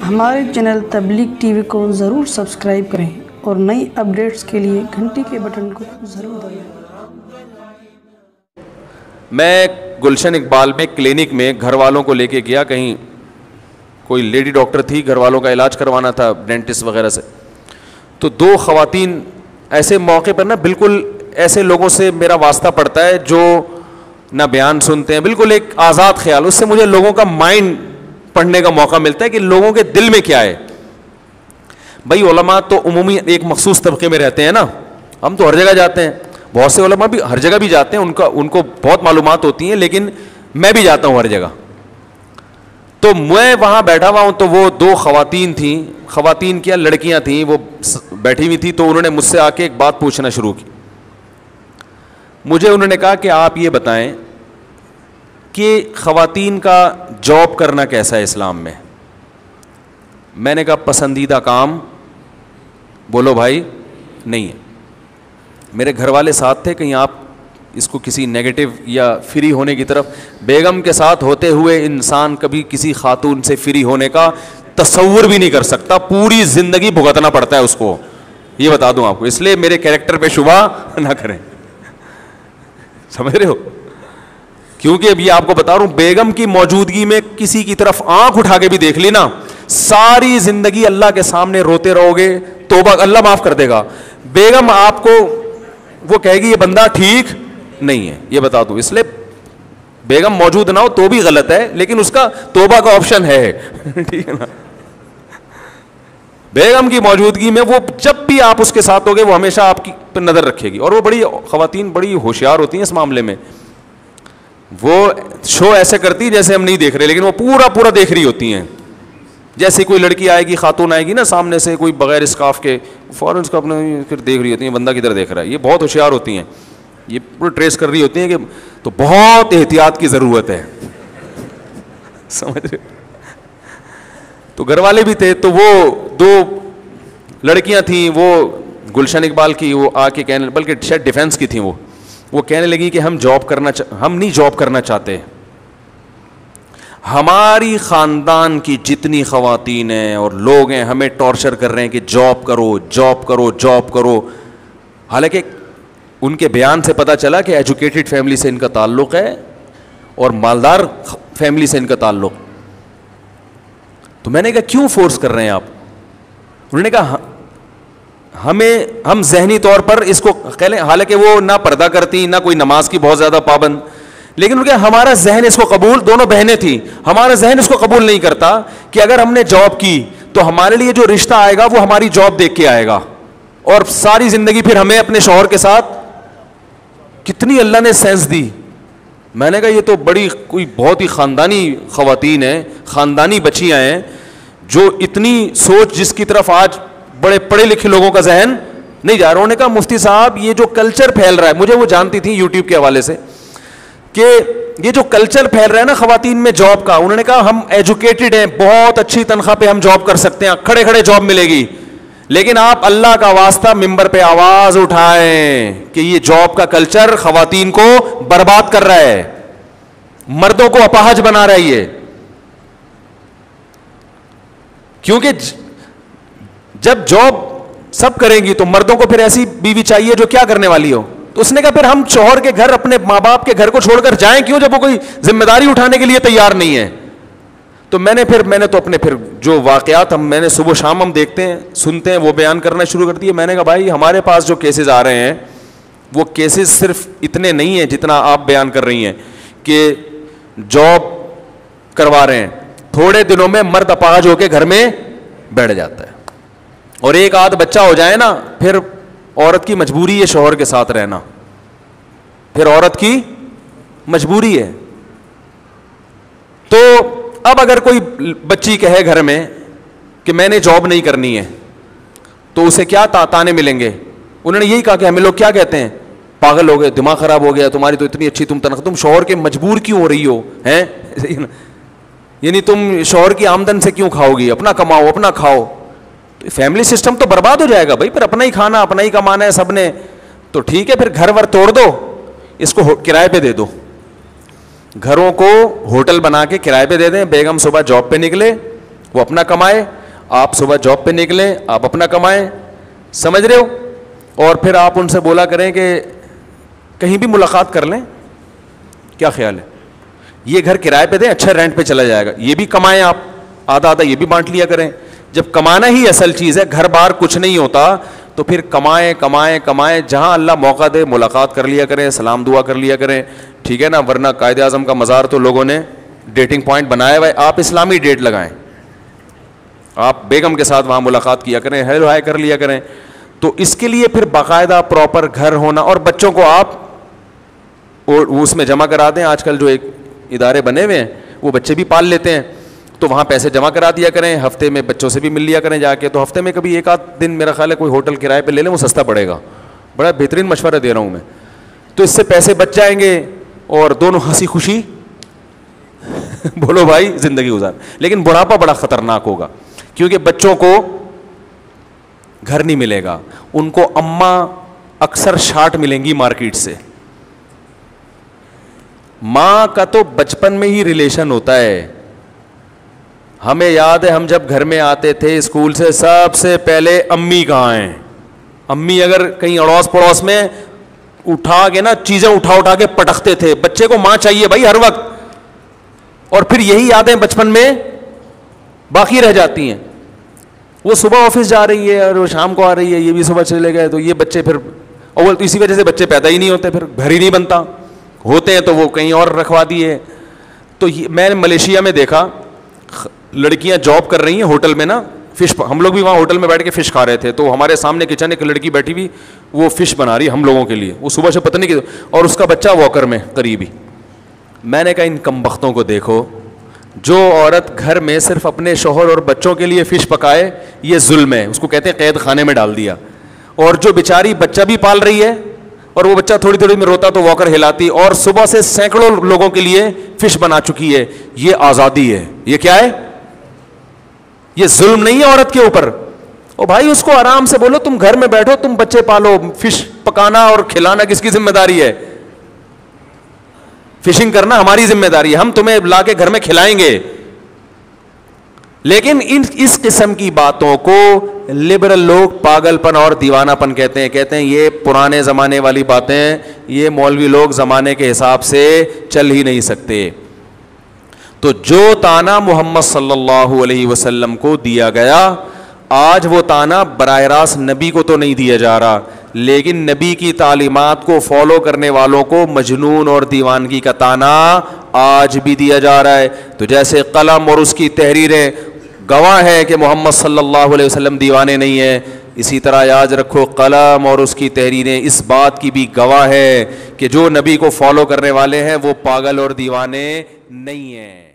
ہمارے چینل تبلیغ T V کو ضرور سبسکرائب کریں اور نئی اپڈیٹس کے لیے گھنٹی کے بٹن کو ضرور دبائیں۔ میں گلشن اقبال میں کلینک میں گھر والوں کو لے کے گیا، کہیں کوئی لیڈی ڈاکٹر تھی، گھر والوں کا علاج کروانا تھا ڈینٹسٹ وغیرہ سے، تو دو خواتین ایسے موقع پر نا بالکل ایسے لوگوں سے میرا واسطہ پڑتا ہے جو نہ بیان سنتے ہیں، بالکل ایک آزاد خیال، اس سے مجھے لوگوں کا مائنڈ پڑھنے کا موقع ملتا ہے کہ لوگوں کے دل میں کیا ہے۔ بھائی علماء تو عمومی ایک مخصوص طبقے میں رہتے ہیں نا، ہم تو ہر جگہ جاتے ہیں، بہت سے علماء بھی ہر جگہ بھی جاتے ہیں، ان کو بہت معلومات ہوتی ہیں، لیکن میں بھی جاتا ہوں ہر جگہ۔ تو میں وہاں بیٹھا ہوا ہوں تو وہ دو خواتین تھیں، خواتین کیا لڑکیاں تھیں، وہ بیٹھی ہوئی تھی، تو انہوں نے مجھ سے آ کے ایک بات پوچھنا شروع کی۔ مجھے انہوں نے کہا کہ آپ یہ بتائیں کہ خواتین کا جاب کرنا کیسا ہے اسلام میں؟ میں نے کہا پسندیدہ کام بولو بھائی نہیں ہے۔ میرے گھر والے ساتھ تھے، کہیں آپ اس کو کسی نیگیٹو یا فری ہونے کی طرف، بیگم کے ساتھ ہوتے ہوئے انسان کبھی کسی خاتون سے فری ہونے کا تصور بھی نہیں کر سکتا، پوری زندگی بھگتنا پڑتا ہے اس کو، یہ بتا دوں آپ کو، اس لیے میرے کیریکٹر پہ شبہ نہ کریں، سمجھ رہے ہو؟ کیونکہ اب یہ آپ کو بتا رہا ہوں، بیگم کی موجودگی میں کسی کی طرف آنکھ اٹھا کے بھی دیکھ لی نا، ساری زندگی اللہ کے سامنے روتے رہو گے، توبہ اللہ معاف کر دے گا۔ بیگم آپ کو وہ کہے گی یہ بندہ ٹھیک نہیں ہے، یہ بتا دوں، اس لیے بیگم موجود نہ ہو تو بھی غلط ہے، لیکن اس کا توبہ کا آپشن ہے، ٹھیک ہے نا۔ بیگم کی موجودگی میں وہ جب بھی آپ اس کے ساتھ ہوگے وہ ہمیشہ آپ کی پر نظر رکھے گی، اور وہ بڑی خواتین بڑی ہوشیار ہوتی ہیں اس معاملے میں، وہ شو ایسے کرتی جیسے ہم نہیں دیکھ رہے، لیکن وہ پورا دیکھ رہی ہوتی ہیں۔ جیسے کوئی لڑکی آئے گی، خاتون آئے گی نا سامنے سے، کوئی بغیر اسکارف کے، فوراً اس کو اپنا پھر دیکھ رہی ہوتی ہیں، بندہ کدھر دیکھ رہا ہے، یہ بہت ہوشیار ہوتی ہیں، یہ پورا ٹریس کر رہی ہوتی ہیں، کہ تو بہت احتیاط کی ضرورت ہے، سمجھ رہے؟ تو گھر والے بھی تھے، تو وہ دو لڑکیاں تھیں، وہ گلشن اقبال کی، وہ آ کے کہنے، بلکہ شاید ڈیفینس کی تھیں، وہ کہنے لگی کہ ہم نہیں جاب کرنا چاہتے، ہماری خاندان کی جتنی خواتین ہیں اور لوگ ہیں ہمیں ٹارچر کر رہے ہیں کہ جاب کرو۔ حالانکہ ان کے بیان سے پتہ چلا کہ ایجوکیٹڈ فیملی سے ان کا تعلق ہے اور مالدار فیملی سے ان کا تعلق۔ تو میں نے کہا کیوں فورس کر رہے ہیں آپ؟ انہوں نے کہا ہم ذہنی طور پر اس کو کہہ، حالانکہ وہ نہ پردہ کرتی نہ کوئی نماز کی بہت زیادہ پابند، لیکن ان کے ہمارا ذہن اس کو قبول، دونوں بہنیں تھیں، ہمارا ذہن اس کو قبول نہیں کرتا کہ اگر ہم نے جاب کی تو ہمارے لیے جو رشتہ آئے گا وہ ہماری جاب دیکھ کے آئے گا، اور ساری زندگی پھر ہمیں اپنے شوہر کے ساتھ۔ کتنی اللہ نے سینس دی۔ میں نے کہا یہ تو کوئی بہت ہی خاندانی خواتین ہیں، خاندانی بچیاں ہیں، جو اتنی سوچ جس کی طرف آج بڑے پڑھے لکھے لوگوں کا ذہن نہیں جا رہا۔ انہوں نے کہا مفتی صاحب یہ جو کلچر پھیل رہا ہے، مجھے وہ جانتی تھی یوٹیوب کے حوالے سے، کہ یہ جو کلچر پھیل رہا ہے نا خواتین میں جاب کا، انہوں نے کہا ہم ایجوکیٹڈ ہیں، بہت اچھی تنخواہ پہ ہم جاب کر سکتے ہیں، کھڑے جاب ملے گی، لیکن آپ اللہ کا واسطہ ممبر پہ آواز اٹھائیں کہ یہ جاب کا کلچر خواتین کو برباد کر رہا ہے، مردوں کو اپاہج بنا رہا ہے یہ۔ کیونکہ جب جاب سب کریں گی تو مردوں کو پھر ایسی بیوی چاہیے جو کیا کرنے والی ہو۔ تو اس نے کہا پھر ہم شوہر کے گھر، اپنے ماں باپ کے گھر کو چھوڑ کر جائیں کیوں جب وہ کوئی ذمہ داری اٹھانے کے لیے تیار نہیں ہے؟ تو میں نے تو اپنے پھر جو واقعات میں نے صبح شام ہم دیکھتے ہیں سنتے ہیں وہ بیان کرنا شروع کر دیے۔ میں نے کہا بھائی ہمارے پاس جو کیسز آ رہے ہیں وہ کیسز صرف اتنے نہیں ہیں جتنا آپ بیان کر رہی ہیں کہ جاب کروا رہے ہیں، تھوڑے دنوں میں مرد اپاہج ہو کے گھر میں بیٹھ جاتا ہے، اور ایک آدھ بچہ ہو جائے نا پھر عورت کی مجبوری ہے شوہر کے ساتھ رہنا، پھر عورت کی مجبوری ہے۔ تو اب اگر کوئی بچی کہے گھر میں کہ میں نے جاب نہیں کرنی ہے تو اسے کیا تانے ملیں گے؟ انہوں نے یہی کہا کہ ہمیں لوگ کیا کہتے ہیں، پاگل ہو گئے، دماغ خراب ہو گیا، تمہاری تو اتنی اچھی تنخواہ، تم شوہر کے مجبور کیوں ہو رہی ہو ہیں؟ یعنی تم شوہر کی آمدن سے کیوں کھاؤ گی؟ اپنا کماؤ، اپنا کھاؤ۔ فیملی سسٹم تو برباد ہو جائے گا بھائی، پھر اپنا ہی کھانا اپنا ہی کمانا ہے سب نے، تو ٹھیک ہے پھر گھر ور توڑ دو، اس کو کرائے پہ دے دو۔ گھروں کو ہوٹل بنا کے کرائے پہ دے دیں, بیگم صبح جاب پہ نکلے, وہ اپنا کمائے, آپ صبح جاب پہ نکلیں, آپ اپنا کمائیں, سمجھ رہے ہو, اور پھر آپ ان سے بولا کریں کہ کہیں بھی ملاقات کر لیں. کیا خیال ہے؟ یہ گھر کرائے پہ دیں, اچھا رینٹ پہ چلا جائے گا, یہ بھی کمائیں آپ, آدھا آدھا یہ بھی بانٹ لیا کریں. جب کمانا ہی اصل چیز ہے, گھر بار کچھ نہیں ہوتا, تو پھر کمائیں کمائیں کمائیں, جہاں اللہ موقع دے ملاقات کر لیا کریں, سلام دعا کر لیا کریں, ٹھیک ہے نا. ورنہ قائد اعظم کا مزار تو لوگوں نے ڈیٹنگ پوائنٹ بنایا ہوا ہے, آپ اسلامی ڈیٹ لگائیں, آپ بیگم کے ساتھ وہاں ملاقات کیا کریں, ہیلو ہائے کر لیا کریں. تو اس کے لیے پھر باقاعدہ پراپر گھر ہونا, اور بچوں کو آپ اس میں جمع کرا دیں. آج کل جو ایک ادارے بنے ہوئے ہیں وہ بچے بھی پال لیتے ہیں, تو وہاں پیسے جمع کرا دیا کریں, ہفتے میں بچوں سے بھی مل لیا کریں جا کے. تو ہفتے میں کبھی ایک آدھ دن میرا خیال ہے کوئی ہوٹل کرائے پہ لے لیں, وہ سستا پڑے گا. بڑا بہترین مشورہ دے رہا ہوں میں. تو اس سے پیسے بچ جائیں گے اور دونوں ہنسی خوشی بولو بھائی زندگی گزار. لیکن بڑھاپا بڑا خطرناک ہوگا, کیونکہ بچوں کو گھر نہیں ملے گا, ان کو اماں اکثر شارٹ ملیں گی مارکیٹ سے. ماں کا تو بچپن میں ہی ریلیشن ہوتا ہے. ہمیں یاد ہے ہم جب گھر میں آتے تھے اسکول سے, سب سے پہلے امی کہاں ہیں. امی اگر کہیں اڑوس پڑوس میں اٹھا کے نا چیزیں اٹھا کے پٹکتے تھے. بچے کو ماں چاہیے بھائی ہر وقت, اور پھر یہی یادیں بچپن میں باقی رہ جاتی ہیں. وہ صبح آفس جا رہی ہے اور وہ شام کو آ رہی ہے, یہ بھی صبح چلے گئے, تو یہ بچے پھر اول تو اسی وجہ سے بچے پیدا ہی نہیں ہوتے, پھر گھر ہی نہیں بنتا, ہوتے ہیں تو وہ کہیں اور رکھوا دیے. تو میں نے ملیشیا میں دیکھا لڑکیاں جاب کر رہی ہیں ہوٹل میں نا, فش, ہم لوگ بھی وہاں ہوٹل میں بیٹھ کے فش کھا رہے تھے, تو ہمارے سامنے کچن ایک لڑکی بیٹھی ہوئی, وہ فش بنا رہی ہم لوگوں کے لیے, وہ صبح سے پتہ نہیں کہ, اور اس کا بچہ واکر میں قریبی. میں نے کہا ان کم بختوں کو دیکھو, جو عورت گھر میں صرف اپنے شوہر اور بچوں کے لیے فش پکائے یہ ظلم ہے, اس کو کہتے ہیں قید خانے میں ڈال دیا. اور جو بیچاری بچہ بھی پال رہی ہے اور وہ بچہ تھوڑی تھوڑی میں روتا تو واکر ہلاتی, اور صبح سے سینکڑوں لوگوں کے لیے فش بنا چکی ہے, یہ آزادی ہے. یہ کیا ہے؟ یہ ظلم نہیں ہے عورت کے اوپر. او بھائی اس کو آرام سے بولو تم گھر میں بیٹھو, تم بچے پالو, فش پکانا اور کھلانا کس کی ذمہ داری ہے؟ فشنگ کرنا ہماری ذمہ داری ہے, ہم تمہیں لا کے گھر میں کھلائیں گے. لیکن اس قسم کی باتوں کو لبرل لوگ پاگل پن اور دیوانہ پن کہتے ہیں یہ پرانے زمانے والی باتیں, یہ مولوی لوگ زمانے کے حساب سے چل ہی نہیں سکتے. تو جو تانا محمد صلی اللہ علیہ وسلم کو دیا گیا, آج وہ تانا براہ راست نبی کو تو نہیں دیا جا رہا, لیکن نبی کی تعلیمات کو فالو کرنے والوں کو مجنون اور دیوانگی کا تانا آج بھی دیا جا رہا ہے. تو جیسے قلم اور اس کی تحریریں گواہ ہے کہ محمد صلی اللہ علیہ وسلم دیوانے نہیں ہیں, اسی طرح یاد رکھو قلم اور اس کی تحریریں اس بات کی بھی گواہ ہے کہ جو نبی کو فالو کرنے والے ہیں وہ پاگل اور دیوانے نہیں ہیں.